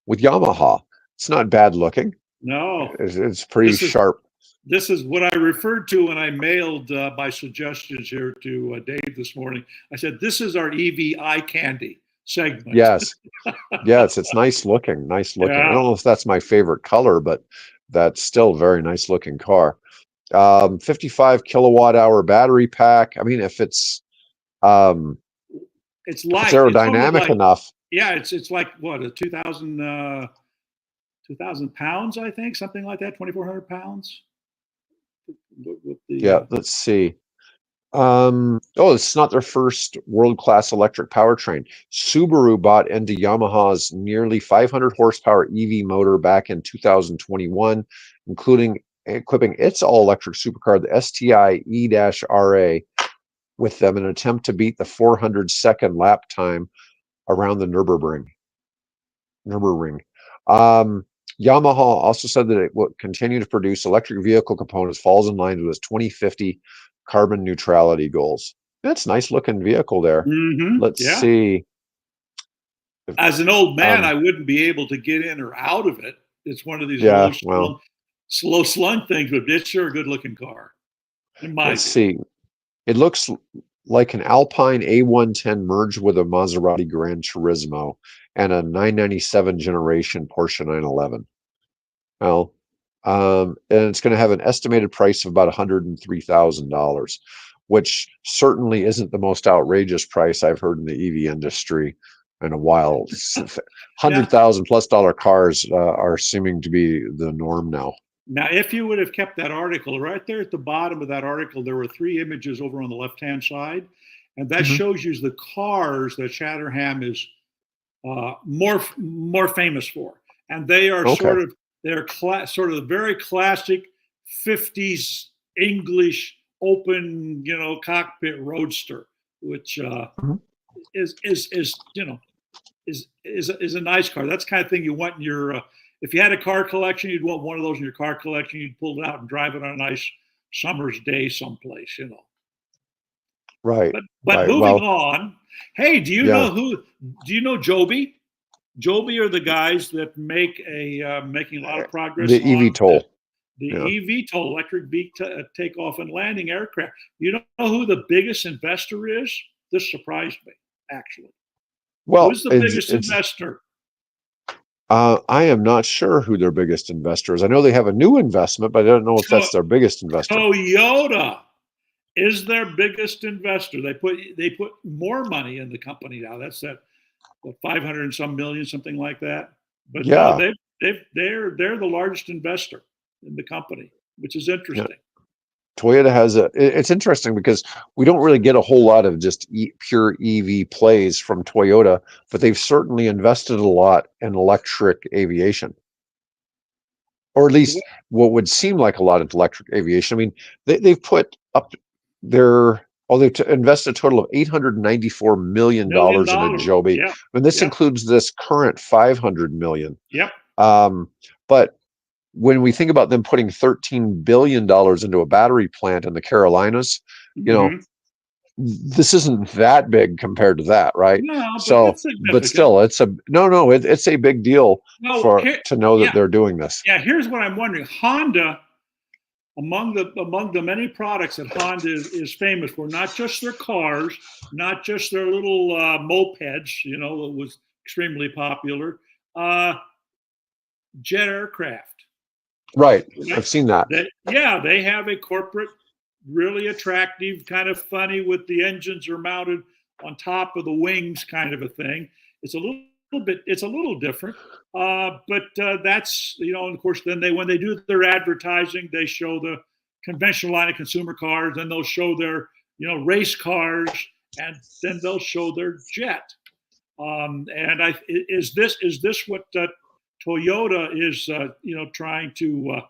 Speaker 1: with Yamaha. It's not bad looking.
Speaker 2: No,
Speaker 1: it's pretty sharp.
Speaker 2: This is what I referred to when I mailed my suggestions here to Dave this morning. I said, this is our EV eye candy segment.
Speaker 1: Yes. It's nice looking. I don't know if that's my favorite color, but that's still a very nice looking car. 55 kilowatt hour battery pack. If it's light. It's aerodynamic enough.
Speaker 2: Yeah, it's like what, a 2,000 pounds, I think, something like that, 2,400 pounds.
Speaker 1: Let's see. It's not their first world-class electric powertrain. Subaru bought into Yamaha's nearly 500 horsepower EV motor back in 2021, including equipping its all-electric supercar, the STI E-RA, with them in an attempt to beat the 400-second lap time around the Nürburgring. Yamaha also said that it will continue to produce electric vehicle components, falls in line with its 2050 carbon neutrality goals. That's a nice looking vehicle there. Let's see.
Speaker 2: As an old man, I wouldn't be able to get in or out of it. It's one of these slow slung things, but it's sure a good looking car.
Speaker 1: Let's see. It looks like an Alpine A110 merged with a Maserati Gran Turismo and a 997 generation Porsche 911. Well, and it's going to have an estimated price of about $103,000, which certainly isn't the most outrageous price I've heard in the EV industry in a while. $100,000+ cars are seeming to be the norm now.
Speaker 2: Now, if you would have kept that article right there at the bottom of that article, there were 3 images over on the left-hand side, and that shows you the cars that Caterham is more famous for, and they are sort of the very classic 50s English open, cockpit roadster, which is a nice car. That's the kind of thing you want in your. If you had a car collection, you'd want one of those in your car collection. You'd pull it out and drive it on a nice summer's day someplace,
Speaker 1: Right.
Speaker 2: But moving on. Hey, do you know Joby? Joby are the guys that make making a lot of progress.
Speaker 1: The eVTOL.
Speaker 2: The eVTOL, electric takeoff and landing aircraft. You know who the biggest investor is? This surprised me, actually.
Speaker 1: Well,
Speaker 2: who's the biggest investor?
Speaker 1: I am not sure who their biggest investor is. I know they have a new investment, but I don't know if that's their biggest investor.
Speaker 2: Toyota is their biggest investor. They put more money in the company now. That's that 500 and some million, something like that. But no, they're the largest investor in the company, which is interesting.
Speaker 1: Yeah. Toyota has it's interesting because we don't really get a whole lot of just pure EV plays from Toyota, but they've certainly invested a lot in electric aviation, or at least what would seem like a lot in electric aviation. I mean, they've put up they've invested a total of $894 million into Joby. And this includes this current $500 million. But when we think about them putting $13 billion into a battery plant in the Carolinas, this isn't that big compared to that, right?
Speaker 2: No,
Speaker 1: but still, it's a big deal to know that they're doing this.
Speaker 2: Yeah, here's what I'm wondering. Honda, among the many products that Honda is famous for, not just their cars, not just their little mopeds, that was extremely popular, jet aircraft.
Speaker 1: Right. I've seen that.
Speaker 2: They have a corporate, really attractive, kind of funny with the engines are mounted on top of the wings kind of a thing. It's a little different. But that's, and of course, then when they do their advertising, they show the conventional line of consumer cars, then they'll show their, race cars, and then they'll show their jet. Is this what Toyota is, trying to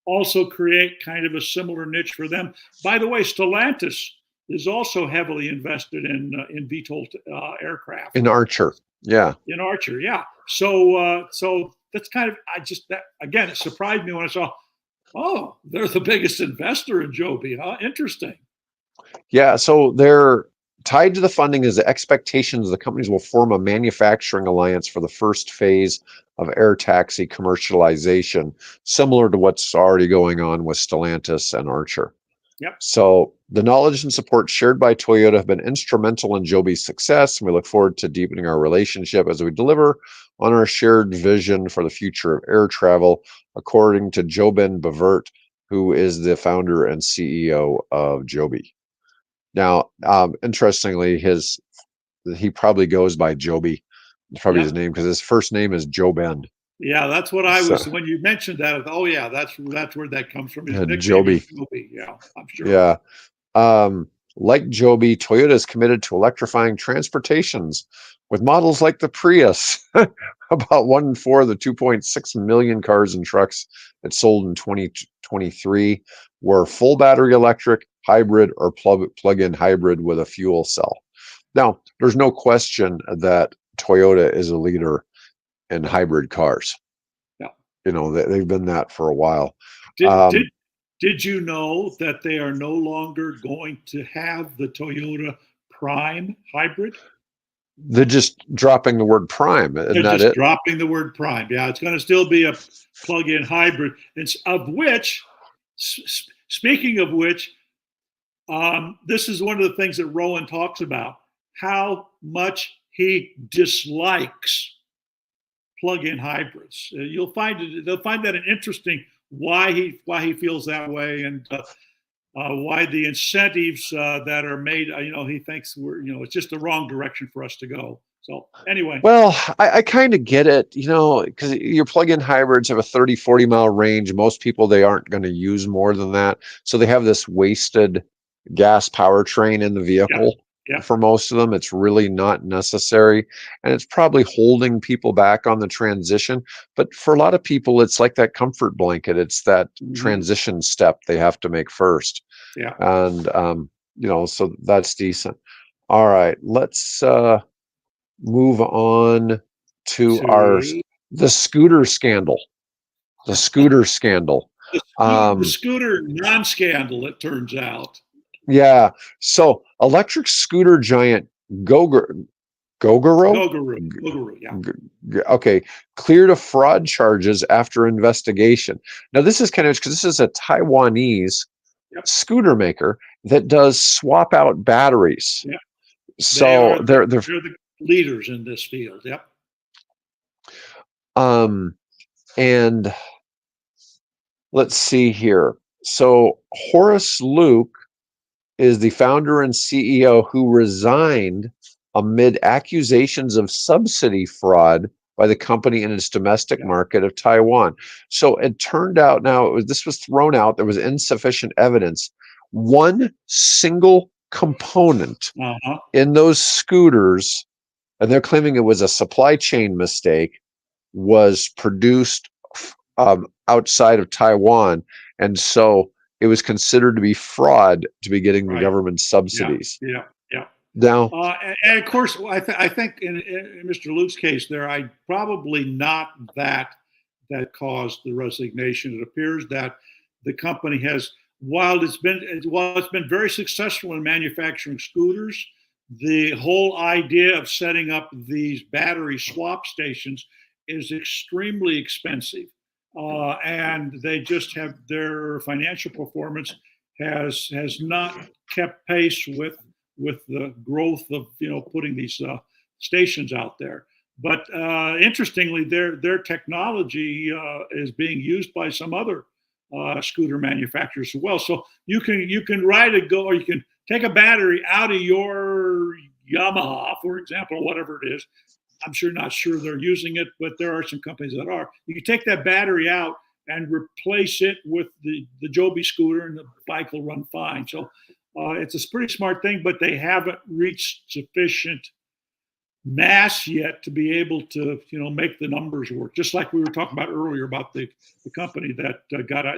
Speaker 2: also create kind of a similar niche for them? By the way, Stellantis is also heavily invested in VTOL aircraft.
Speaker 1: In Archer, yeah.
Speaker 2: In Archer, yeah. So that's kind of again, it surprised me when I saw, they're the biggest investor in Joby. Huh? Interesting.
Speaker 1: Yeah, so they're tied to the funding is the expectations the companies will form a manufacturing alliance for the first phase of air taxi commercialization, similar to what's already going on with Stellantis and Archer.
Speaker 2: Yep.
Speaker 1: So the knowledge and support shared by Toyota have been instrumental in Joby's success, and we look forward to deepening our relationship as we deliver on our shared vision for the future of air travel, according to Jobin Bevert, who is the founder and CEO of Joby. Now, interestingly, he probably goes by Joby. It's probably his name because his first name is Jobin.
Speaker 2: Yeah, that's what I was. When you mentioned that, that's where that comes from. His nickname
Speaker 1: Joby.
Speaker 2: Is Joby. Yeah, I'm sure.
Speaker 1: Yeah. Like Joby, Toyota is committed to electrifying transportations with models like the Prius. About 1 in 4 of the 2.6 million cars and trucks that sold in 2023 were full battery electric, hybrid, or plug-in hybrid with a fuel cell. Now, there's no question that Toyota is a leader in hybrid cars.
Speaker 2: Yeah.
Speaker 1: they've been that for a while.
Speaker 2: Did you know that they are no longer going to have the Toyota Prime hybrid?
Speaker 1: They're just dropping the word Prime. Isn't that it?
Speaker 2: Dropping the word Prime. Yeah, it's going to still be a plug-in hybrid. Speaking of which, this is one of the things that Rowan talks about, how much he dislikes plug-in hybrids. They'll find that an interesting why he feels that way, and why the incentives that are made, he thinks it's just the wrong direction for us to go. So anyway.
Speaker 1: Well, I kind of get it, because your plug-in hybrids have a 30, 40 mile range. Most people, they aren't going to use more than that. So they have this wasted gas powertrain in the vehicle.
Speaker 2: Yeah.
Speaker 1: For most of them, it's really not necessary. And it's probably holding people back on the transition. But for a lot of people, it's like that comfort blanket. It's that transition step they have to make first.
Speaker 2: Yeah.
Speaker 1: And, so that's decent. All right, let's move on to the scooter scandal. The scooter scandal.
Speaker 2: The scooter non-scandal, it turns out.
Speaker 1: Yeah. So electric scooter giant Gogoro,
Speaker 2: yeah.
Speaker 1: Okay, cleared of fraud charges after investigation. Now this is kind of because this is a Taiwanese scooter maker that does swap out batteries.
Speaker 2: Yeah.
Speaker 1: So they're
Speaker 2: the leaders in this field. Yep.
Speaker 1: And let's see here. So Horace Luke is the founder and CEO who resigned amid accusations of subsidy fraud by the company in its domestic market of Taiwan. So it turned out this was thrown out. There was insufficient evidence. One single component in those scooters, and they're claiming it was a supply chain mistake, was produced outside of Taiwan. And so it was considered to be fraud to be getting the government subsidies.
Speaker 2: Yeah.
Speaker 1: Now,
Speaker 2: and of course, I think in Mr. Luke's case, probably not that caused the resignation. It appears that the company has, while it's been very successful in manufacturing scooters, the whole idea of setting up these battery swap stations is extremely expensive. And they just have, their financial performance has not kept pace with the growth of putting these stations out there. But interestingly, their technology is being used by some other scooter manufacturers as well. So you can or you can take a battery out of your Yamaha, for example, whatever it is. I'm not sure they're using it, but there are some companies that are. You can take that battery out and replace it with the Joby scooter, and the bike will run fine. So it's a pretty smart thing, but they haven't reached sufficient mass yet to be able to make the numbers work. Just like we were talking about earlier about the company that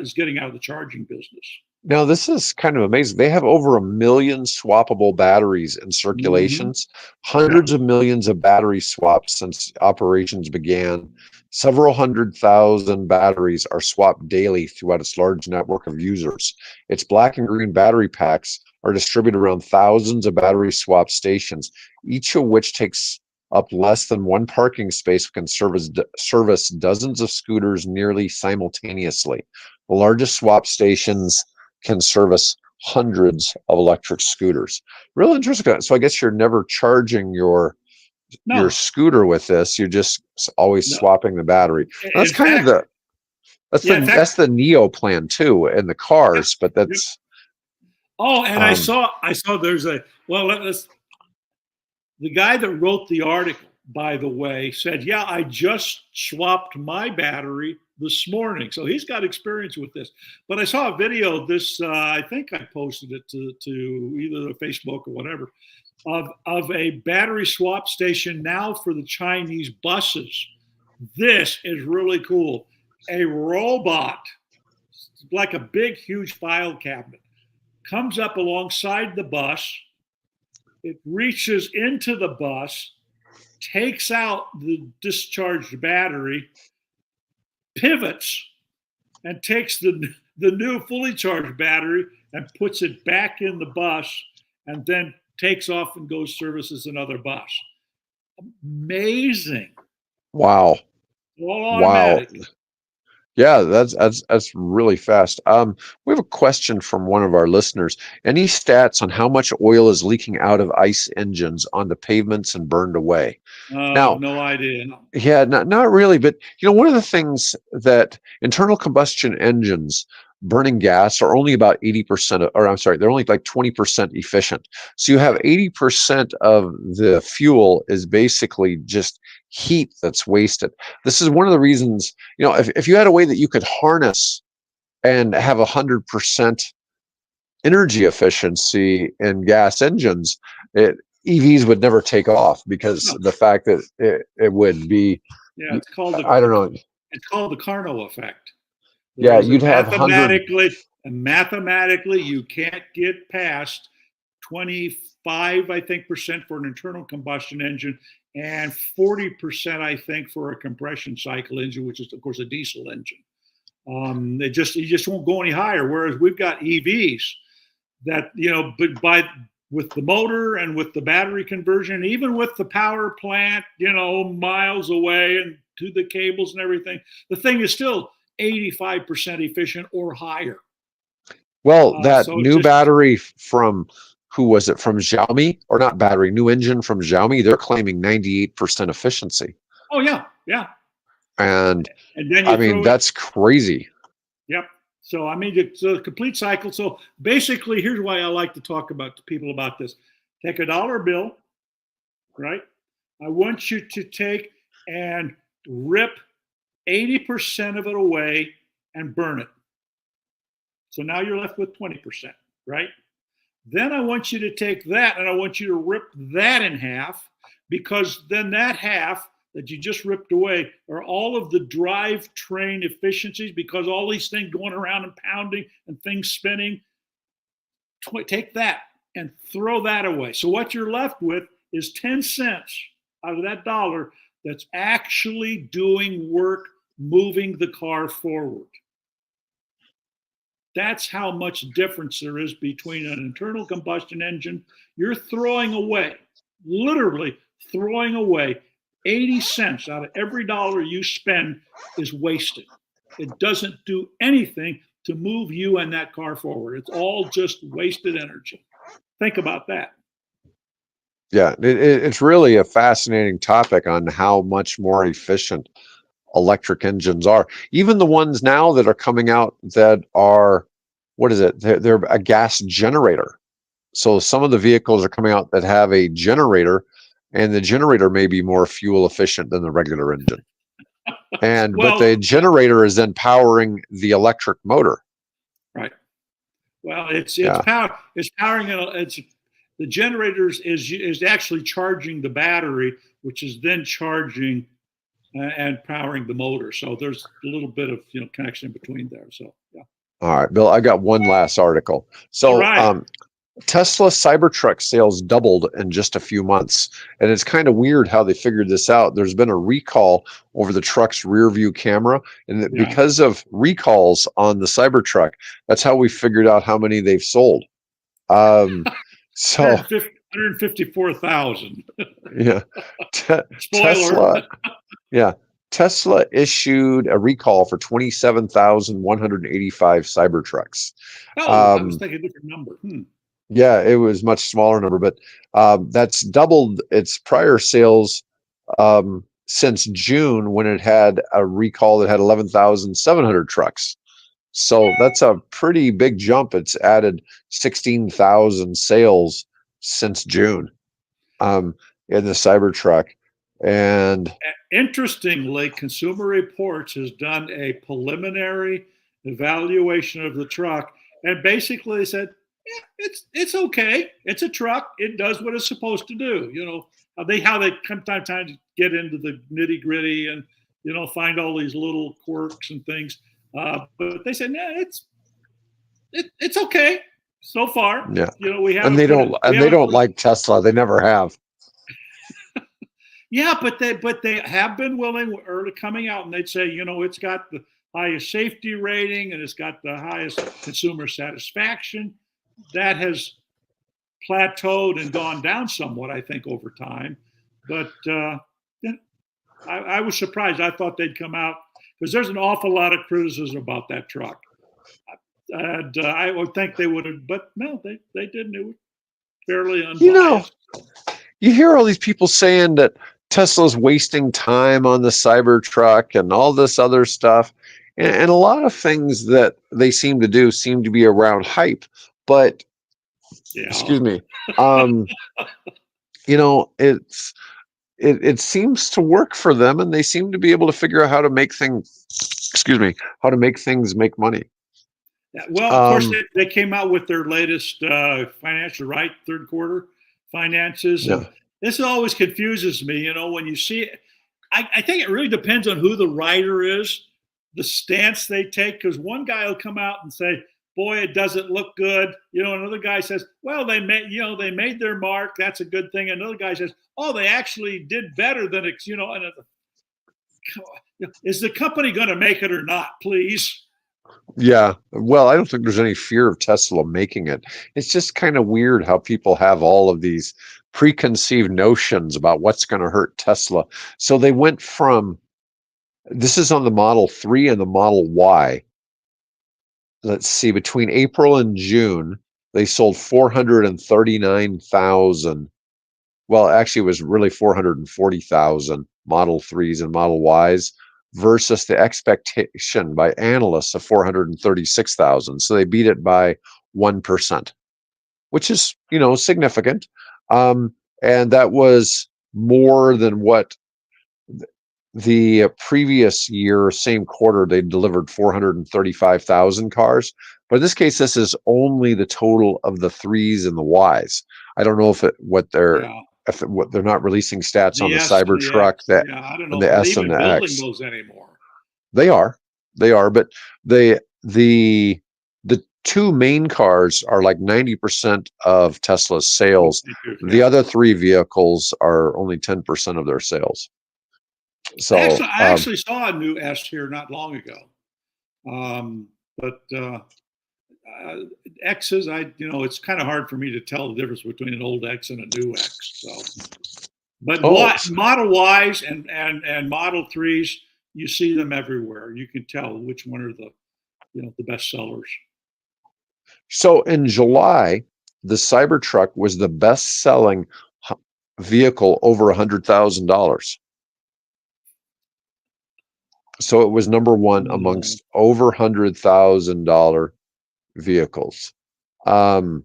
Speaker 2: is getting out of the charging business.
Speaker 1: Now, this is kind of amazing. They have over 1 million swappable batteries in circulations, hundreds of millions of battery swaps since operations began. Several 100,000 batteries are swapped daily throughout its large network of users. Its black and green battery packs are distributed around thousands of battery swap stations, each of which takes up less than one parking space, can service dozens of scooters nearly simultaneously. The largest swap stations can service hundreds of electric scooters. Real interesting. So I guess you're never charging your scooter with this. You're just always swapping the battery. That's kind of that's the Neo plan too in the cars, but that's.
Speaker 2: Oh, and I saw there's the guy that wrote the article, by the way, said, yeah, I just swapped my battery this morning. So he's got experience with this. But I saw a video of this, I think I posted it to either Facebook or whatever, of a battery swap station now for the Chinese buses. This is really cool. A robot, like a big, huge file cabinet, comes up alongside the bus. It reaches into the bus, takes out the discharged battery, pivots and takes the new fully charged battery and puts it back in the bus, and then takes off and goes services another bus. Amazing.
Speaker 1: Wow.
Speaker 2: All automatic.
Speaker 1: Wow. Yeah, that's really fast. We have a question from one of our listeners. Any stats on how much oil is leaking out of ICE engines onto pavements and burned away? Now,
Speaker 2: no idea.
Speaker 1: Yeah, not really. But one of the things that internal combustion engines burning gas are only about 80%, or I'm sorry, they're only like 20% efficient. So you have 80% of the fuel is basically just heat that's wasted. This is one of the reasons, if you had a way that you could harness and have 100% energy efficiency in gas engines, EVs would never take off because the fact that it would be,
Speaker 2: it's called
Speaker 1: I don't know.
Speaker 2: It's called the Carnot effect.
Speaker 1: You'd have
Speaker 2: mathematically, you can't get past 25, I think, percent for an internal combustion engine, and 40%, I think, for a compression cycle engine, which is, of course, a diesel engine. You just won't go any higher. Whereas we've got EVs that, with the motor and with the battery conversion, even with the power plant, miles away and to the cables and everything, the thing is still 85% efficient or higher.
Speaker 1: Well, that new battery from, who was it, from Xiaomi, or not battery, new engine from Xiaomi, they're claiming 98% efficiency.
Speaker 2: Oh, yeah.
Speaker 1: And
Speaker 2: then
Speaker 1: that's crazy.
Speaker 2: Yep. So, it's a complete cycle. So basically, here's why I like to talk to people about this. Take a dollar bill, right? I want you to take and rip 80% of it away and burn it. So now you're left with 20%, right? Then I want you to take that and I want you to rip that in half, because then that half that you just ripped away are all of the drivetrain efficiencies, because all these things going around and pounding and things spinning. Take that and throw that away. So what you're left with is 10 cents out of that dollar that's actually doing work, moving the car forward. That's how much difference there is between an internal combustion engine. You're throwing away, literally throwing away 80 cents out of every dollar you spend is wasted. It doesn't do anything to move you and that car forward. It's all just wasted energy. Think about that.
Speaker 1: Yeah, it's really a fascinating topic on how much more efficient electric engines are. Even the ones now that are coming out that are, what is it? They're a gas generator. So some of the vehicles are coming out that have a generator, and the generator may be more fuel efficient than the regular engine. But the generator is then powering the electric motor.
Speaker 2: Right. Well, it's powering it. The generators is actually charging the battery, which is then charging and powering the motor. So there's a little bit of connection between there. So yeah.
Speaker 1: All right, Bill, I got one last article. So Tesla Cybertruck sales doubled in just a few months. And it's kind of weird how they figured this out. There's been a recall over the truck's rear view camera. And because of recalls on the Cybertruck, that's how we figured out how many they've sold. So
Speaker 2: 154,000.
Speaker 1: Yeah.
Speaker 2: Spoiler.
Speaker 1: Tesla issued a recall for 27,185 Cybertrucks.
Speaker 2: I was thinking a different number.
Speaker 1: Yeah, it was much smaller number, but that's doubled its prior sales since June, when it had a recall that had 11,700 trucks. So that's a pretty big jump. It's added 16,000 sales since June in the Cybertruck. And
Speaker 2: interestingly, Consumer Reports has done a preliminary evaluation of the truck, and basically they said, it's okay. It's a truck. It does what it's supposed to do. How they sometimes get into the nitty gritty and find all these little quirks and things. But they said, it's okay so far.
Speaker 1: Yeah.
Speaker 2: We have,
Speaker 1: they don't like Tesla. They never have.
Speaker 2: Yeah, but they have been willing or coming out and they'd say, it's got the highest safety rating and it's got the highest consumer satisfaction. That has plateaued and gone down somewhat, I think, over time. But I was surprised. I thought they'd come out because there's an awful lot of criticism about that truck. And I would think they would have, but no, they didn't. It was fairly unbiased.
Speaker 1: You hear all these people saying that Tesla's wasting time on the Cybertruck and all this other stuff. And a lot of things that they seem to do seem to be around hype. But, excuse me, it seems to work for them, and they seem to be able to figure out how to make things, make money.
Speaker 2: Yeah, well, of course, they came out with their latest financial, third quarter finances.
Speaker 1: Yeah.
Speaker 2: And this always confuses me, when you see it. I think it really depends on who the writer is, the stance they take, because one guy will come out and say, boy, it doesn't look good. Another guy says, well, they made their mark. That's a good thing. Another guy says, oh, they actually did better than, and is the company going to make it or not, please?
Speaker 1: Yeah. Well, I don't think there's any fear of Tesla making it. It's just kind of weird how people have all of these preconceived notions about what's going to hurt Tesla. So they went from, this is on the Model 3 and the Model Y. Let's see, between April and June, they sold 439,000. Well, actually, it was really 440,000 Model 3s and Model Ys versus the expectation by analysts of 436,000. So they beat it by 1%, which is, significant. And that was more than what the previous year, same quarter, they delivered 435,000 cars. But in this case, this is only the total of the 3s and the Ys. I don't know if they're not releasing stats on the Cybertruck and the S and the X.
Speaker 2: Those anymore.
Speaker 1: They are, but the two main cars are like 90% of Tesla's sales. The other three vehicles are only 10% of their sales. So
Speaker 2: I actually saw a new S here not long ago, but X's, it's kind of hard for me to tell the difference between an old X and a new X. So, but Model Ys and Model 3s, you see them everywhere. You can tell which one are the best sellers.
Speaker 1: So in July, the Cybertruck was the best-selling vehicle over $100,000. So it was number one amongst over $100,000 vehicles. And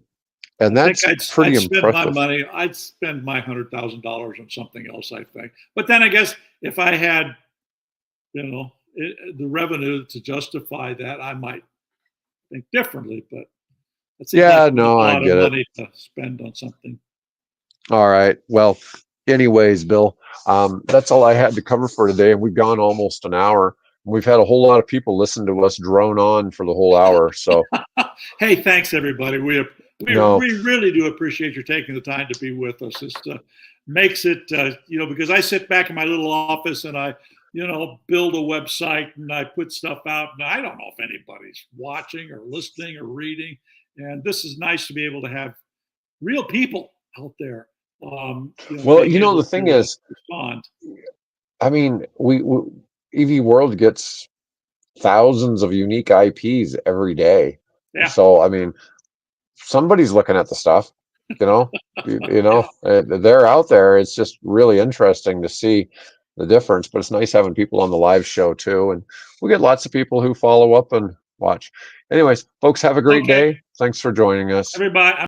Speaker 1: that's pretty impressive.
Speaker 2: I'd spend my $100,000 on something else, I think. But then I guess if I had, the revenue to justify that, I might think differently. But it seems like a lot of money to spend on something.
Speaker 1: All right. Well, anyways, Bill, that's all I had to cover for today, and we've gone almost an hour. We've had a whole lot of people listen to us drone on for the whole hour. So,
Speaker 2: hey, thanks everybody. We really do appreciate you taking the time to be with us. It makes it, because I sit back in my little office and I, build a website and I put stuff out, and I don't know if anybody's watching or listening or reading. And this is nice to be able to have real people out there.
Speaker 1: The thing is, I mean, we EV World gets thousands of unique IPs every day. Yeah. So, I mean, somebody's looking at the stuff, they're out there. It's just really interesting to see the difference, but it's nice having people on the live show too. And we get lots of people who follow up and watch. Anyways, folks, have a great day. Thanks for joining us.
Speaker 2: Everybody.